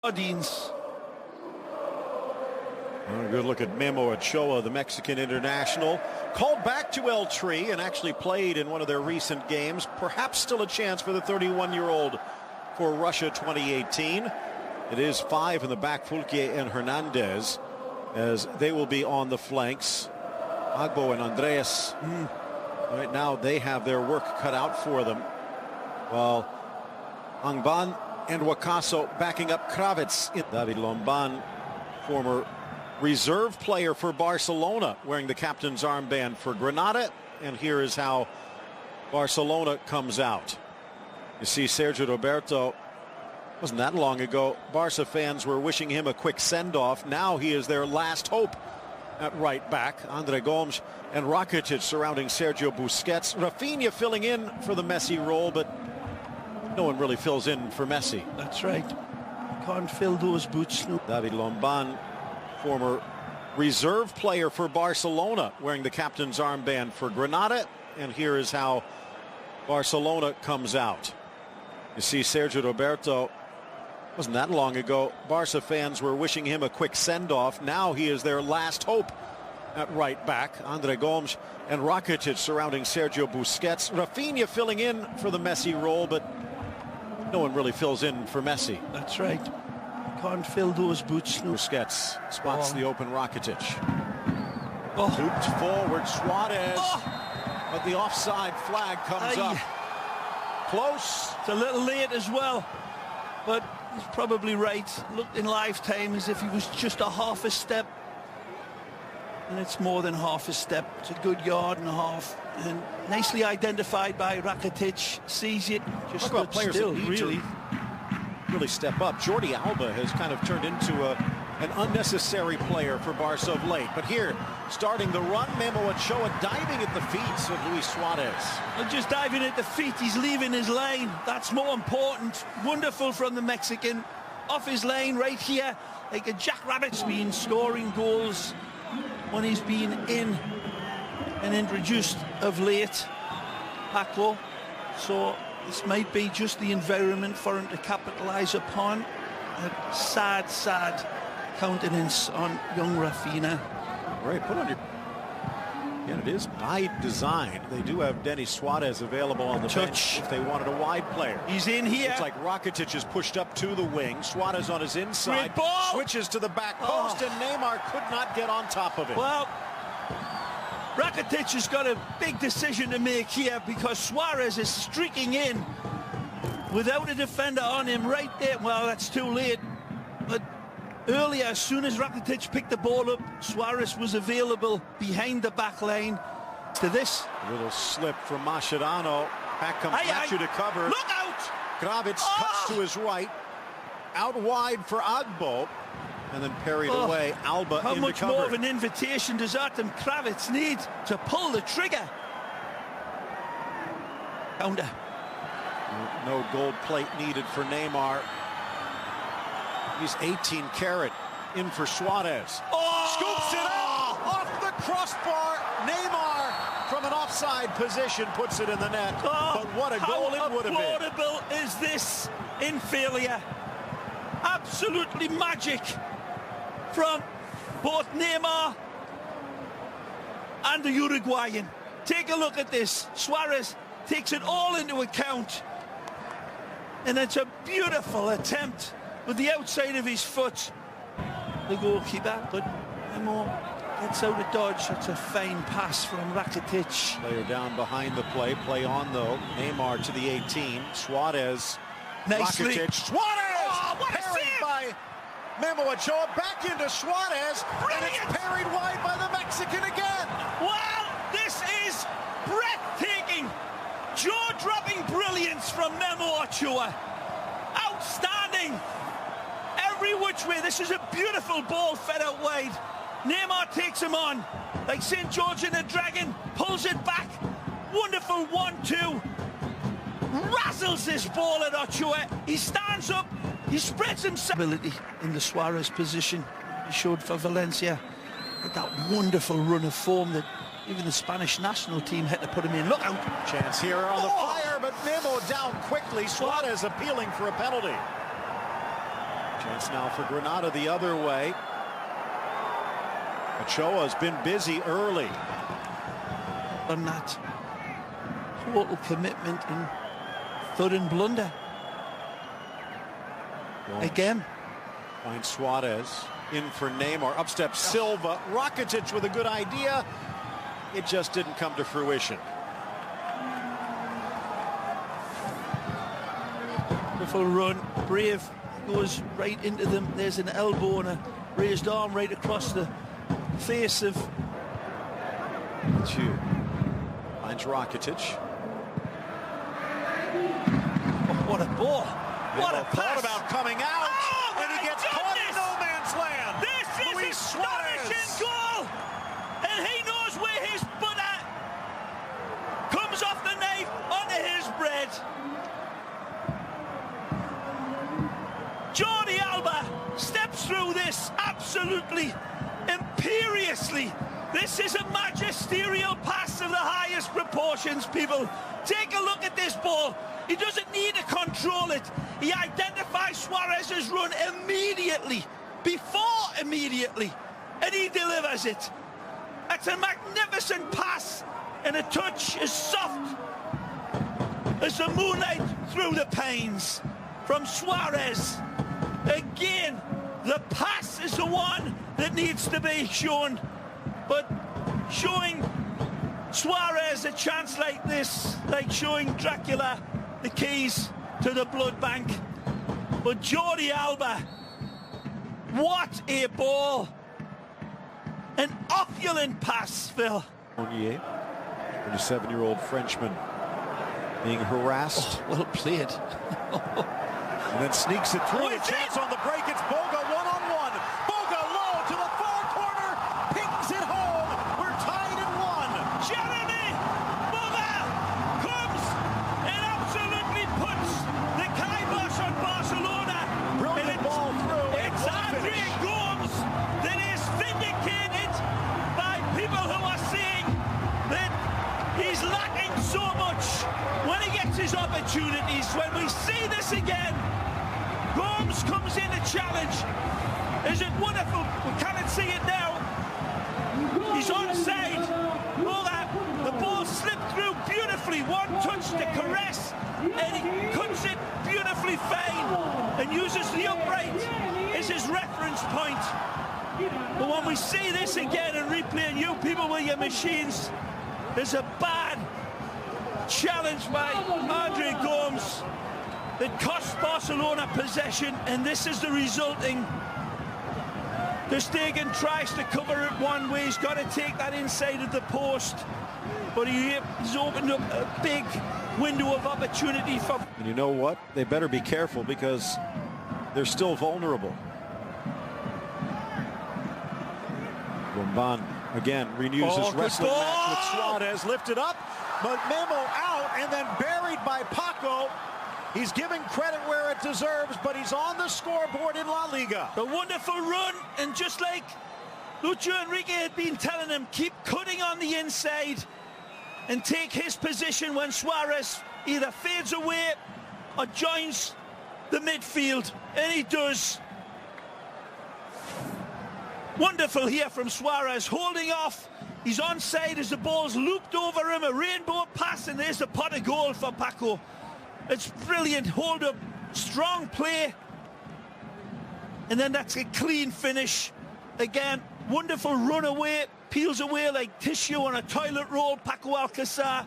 Audience. A good look at Memo Ochoa, the Mexican international. Called back to El Tri and actually played in one of their recent games. Perhaps still a chance for the 31-year-old for Russia 2018. It is 5 in the back, Fulke and Hernandez, as they will be on the flanks. Agbo and Andreas, right now they have their work cut out for them. While Angban and Wakaso backing up Kravitz. David Lomban, former reserve player for Barcelona, wearing the captain's armband for Granada. And here is how Barcelona comes out. You see Sergio Roberto, wasn't that long ago, Barca fans were wishing him a quick send-off. Now he is their last hope at right back. Andre Gomes and Rakitic surrounding Sergio Busquets. Rafinha filling in for the Messi role, but no one really fills in for Messi. That's right. Can't fill those boots. No. David Lomban, former reserve player for Barcelona, wearing the captain's armband for Granada. And here is how Barcelona comes out. You see Sergio Roberto, wasn't that long ago, Barca fans were wishing him a quick send-off. Now he is their last hope at right back. Andre Gomes and Rakitic surrounding Sergio Busquets. Rafinha filling in for the Messi role, but no one really fills in for Messi. That's right. Can't fill those boots. No. Busquets spots the open Rakitic. Oh. Looped forward, Suarez. But the offside flag comes up. Close. It's a little late as well, but he's probably right. Looked in lifetime as if he was just a half a step. And it's more than half a step. It's a good yard and a half. And nicely identified by Rakitic. Sees it. Just talk about players still, that really step up. Jordi Alba has kind of turned into an unnecessary player for Barca of late. But here, starting the run, Memo Ochoa diving at the feet of Luis Suarez. Not just diving at the feet, he's leaving his lane. That's more important. Wonderful from the Mexican. Off his lane right here, like a jackrabbit's been scoring goals when he's been in and introduced of late, Paco. So this might be just the environment for him to capitalise upon. A sad, sad countenance on young Rafinha. Right, put on your... And it is by design. They do have Denis Suarez available on the bench if they wanted a wide player. He's in here. It's like Rakitic is pushed up to the wing. Suarez on his inside. Switches to the back post, and Neymar could not get on top of it. Well, Rakitic has got a big decision to make here, because Suarez is streaking in without a defender on him right there. Well, that's too late. But earlier, as soon as Rakitic picked the ball up, Suarez was available behind the back line to this. A little slip from Mascherano. Back comes Matthew to cover. Look out! Kravitz cuts to his right. Out wide for Agbo. And then parried away. Alba How into much cover. more of an invitation does Artem Kravitz need to pull the trigger? Counter. No gold plate needed for Neymar. He's 18 carat in for Suarez. Scoops it up off the crossbar. Neymar from an offside position puts it in the net. But what a goal it would have been. How applaudable is this in failure? Absolutely magic from both Neymar and the Uruguayan. Take a look at this. Suarez takes it all into account. And it's a beautiful attempt with the outside of his foot. The goalkeeper, but Memo gets out of dodge. It's a fine pass from Rakitic. Player down behind the play. Play on, though. Neymar to the 18. Suarez. Nicely. Rakitic. Suarez! What a parried save! by Memo Ochoa. Back into Suarez. Brilliant! And it's parried wide by the Mexican again. Wow, this is breathtaking. Jaw-dropping brilliance from Memo Ochoa. Outstanding. Every which way. This is a beautiful ball fed out wide. Neymar takes him on like St. George and the Dragon, pulls it back. Wonderful 1-2. Razzles this ball at Ochoa. He stands up, he spreads himself. Ability in the Suarez position he showed for Valencia with that wonderful run of form that even the Spanish national team had to put him in. Look out. Chance here on the fire, but Memo down quickly. Suarez appealing for a penalty. Chance now for Granada the other way. Ochoa's been busy early. On that total commitment and third and blunder. Again. Finds Suarez. In for Neymar. Up steps Silva. Rakitic with a good idea. It just didn't come to fruition. Beautiful run. Brave goes right into them. There's an elbow and a raised arm right across the face of Two. Finds Rakitic. Oh, what a ball. What a thought pass. about coming out. Oh, and he gets caught in no man's land. This is astonishing goal. And he knows where his butter comes off the knife onto his bread. Jordi Alba steps through this absolutely imperiously. This is a magisterial pass of the highest proportions, people. Take a look at this ball. He doesn't need to control it. He identifies Suarez's run immediately, and he delivers it. That's a magnificent pass, and a touch as soft as the moonlight through the panes from Suarez. Again, the pass is the one that needs to be shown, but showing Suarez a chance like this, like showing Dracula the keys to the blood bank. But Jordi Alba, what a ball. An opulent pass, Phil. 27-year-old Frenchman being harassed. Oh, well played. And then sneaks it through. A chance on the break. It's Boga one-on-one. Boga low to the far corner. Pings it home. We're tied at 1. Jeremy Boga comes and absolutely puts the kibosh on Barcelona. Brilliant ball through. It's Andre Gomes that is vindicated by people who are saying that he's lacking so much when he gets his opportunities. When we see this again, Gomes comes in to challenge. Is it wonderful? We cannot see it now. He's onside. All that. The ball slipped through beautifully. One touch to caress, and he cuts it beautifully fine and uses the upright as his reference point. But when we see this again and replay, and you people with your machines, there's a bad challenge by Andre Gomes that cost Barcelona possession, and this is the resulting. Ter Stegen tries to cover it one way. He's got to take that inside of the post, but he's opened up a big window of opportunity for. And you know what? They better be careful because they're still vulnerable. Romban again renews his wrestling match with Suarez. Lifted up, but Memo out and then buried by Paco. He's giving credit where it deserves, but he's on the scoreboard in La Liga. A wonderful run, and just like Lucho Enrique had been telling him, keep cutting on the inside and take his position when Suarez either fades away or joins the midfield, and he does. Wonderful here from Suarez, holding off. He's onside as the ball's looped over him, a rainbow pass, and there's the pot of goal for Paco. It's brilliant, hold up, strong play, and then that's a clean finish. Again, wonderful run away, peels away like tissue on a toilet roll. Paco Alcácer,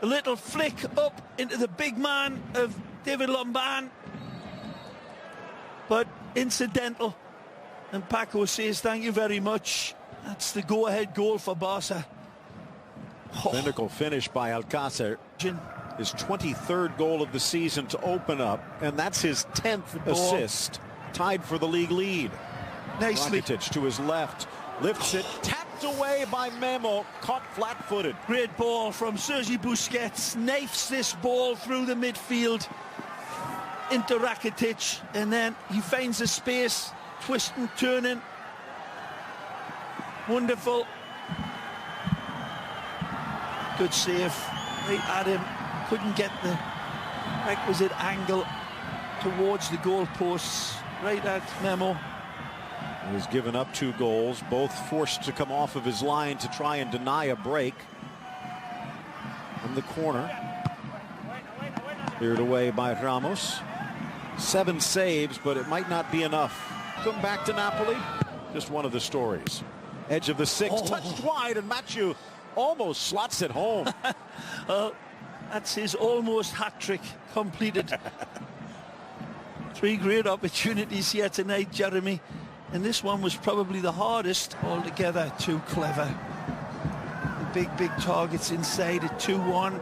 a little flick up into the big man of David Lomban, but incidental. And Paco says, thank you very much. That's the go-ahead goal for Barca. Clinical finish by Alcácer. His 23rd goal of the season to open up, and that's his 10th assist. Tied for the league lead. Nicely. Rakitic to his left. Lifts it. Tapped away by Memo. Caught flat-footed. Great ball from Sergi Busquets. Knifes this ball through the midfield into Rakitic, and then he finds a space. Twisting, turning. Wonderful. Good save. Right at him. Couldn't get the requisite angle towards the goalposts. right at Memo. He's given up 2 goals, both forced to come off of his line to try and deny a break. From the corner. Cleared away by Ramos. 7 saves, but it might not be enough. Come back to Napoli. Just one of the stories. Edge of the 6, touched wide, and Mathieu almost slots it home. That's his almost hat-trick completed. 3 great opportunities here tonight, Jeremy. And this one was probably the hardest altogether. Too clever. The big targets inside at 2-1.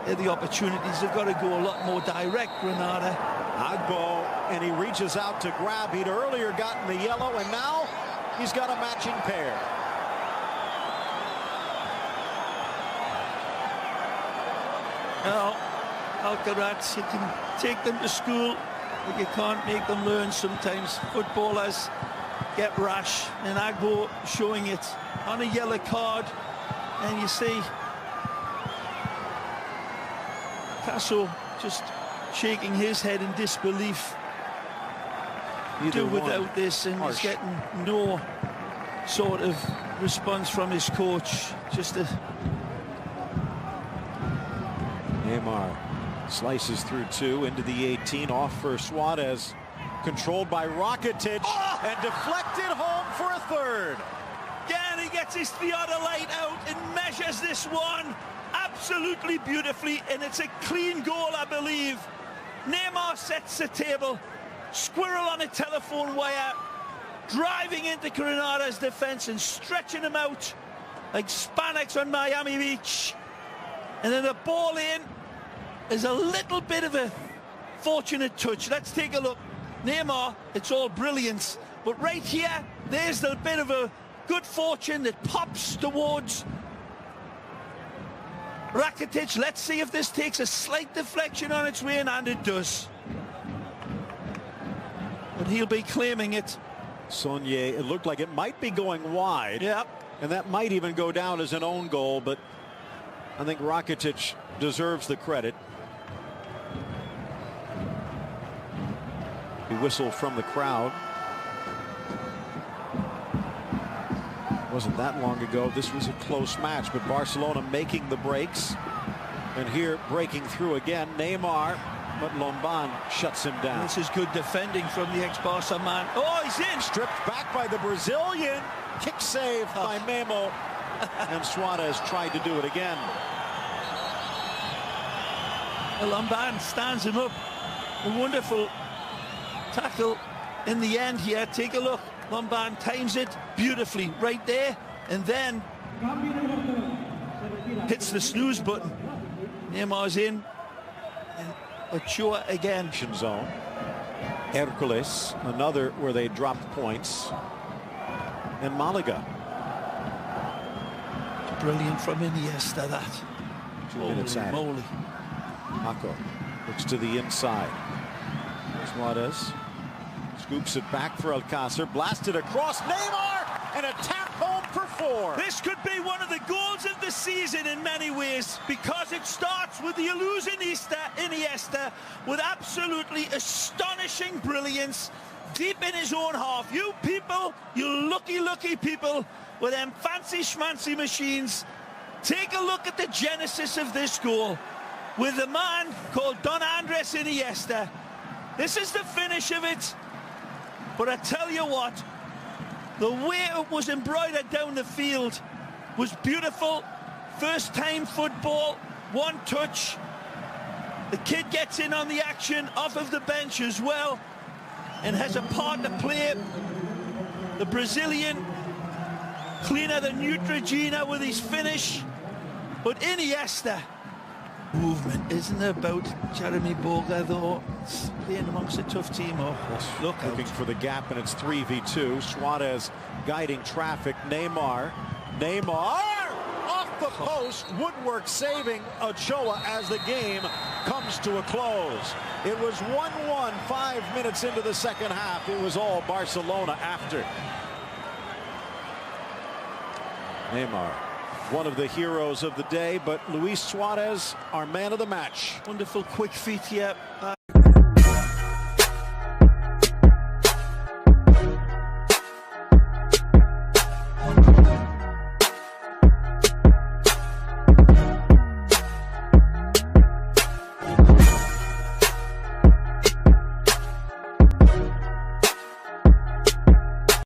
The opportunities have got to go a lot more direct, Granada. Agbo, and he reaches out to grab. He'd earlier gotten the yellow, and now he's got a matching pair. Now, Alcaraz, you can take them to school, but you can't make them learn sometimes. Footballers get rash, and Agbo showing it on a yellow card. And you see Casso just shaking his head in disbelief. Do without this, and he's getting no sort of response from his coach. Just a Neymar slices through 2 into the 18, off for Suarez, controlled by Rakitic, and deflected home for a 3rd. Again, he gets his theodolite out and measures this one absolutely beautifully, and it's a clean goal, I believe. Neymar sets the table, squirrel on a telephone wire, driving into Granada's defense and stretching them out like Spanx on Miami Beach. And then the ball in is a little bit of a fortunate touch. Let's take a look. Neymar, it's all brilliance, but right here, there's the bit of a good fortune that pops towards Rakitic. Let's see if this takes a slight deflection on its way in, and it does. But he'll be claiming it. Sonye, it looked like it might be going wide. Yep. And that might even go down as an own goal, but I think Rakitic deserves the credit. He whistled from the crowd. Wasn't that long ago. This was a close match, but Barcelona making the breaks. And here breaking through again, Neymar, but Lomban shuts him down. This is good defending from the ex-Barca man. Oh, he's in! Stripped back by the Brazilian. Kick save by Memo. And Suarez tried to do it again. Lomban stands him up. A wonderful tackle in the end here. Take a look. Lomban times it beautifully right there, and then hits the snooze button. Neymar's in, and Ochoa again. Zone. Hercules, another where they dropped points. And Malaga. Brilliant from Iniesta, that. 2 minutes at moly. Paco looks to the inside. Suarez scoops it back for Alcácer, blasted across Neymar, and a tap home for 4. This could be one of the goals of the season in many ways, because it starts with the illusionista Iniesta with absolutely astonishing brilliance deep in his own half. You people, you lucky people with them fancy schmancy machines, take a look at the genesis of this goal with a man called Don Andres Iniesta. This is the finish of it. But I tell you what, the way it was embroidered down the field was beautiful. First time football, one touch. The kid gets in on the action off of the bench as well and has a part to play. The Brazilian cleaner than Neutrogena with his finish. But Iniesta, movement isn't about Jeremy Boga, though. It's playing amongst a tough team. Oh, look looking for the gap, and it's 3v2. Suarez guiding traffic. Neymar off the post. Woodwork saving Ochoa as the game comes to a close. It was 1-1 5 minutes into the second half. It was all Barcelona after. Neymar, one of the heroes of the day, but Luis Suarez, our man of the match. Wonderful quick feet here.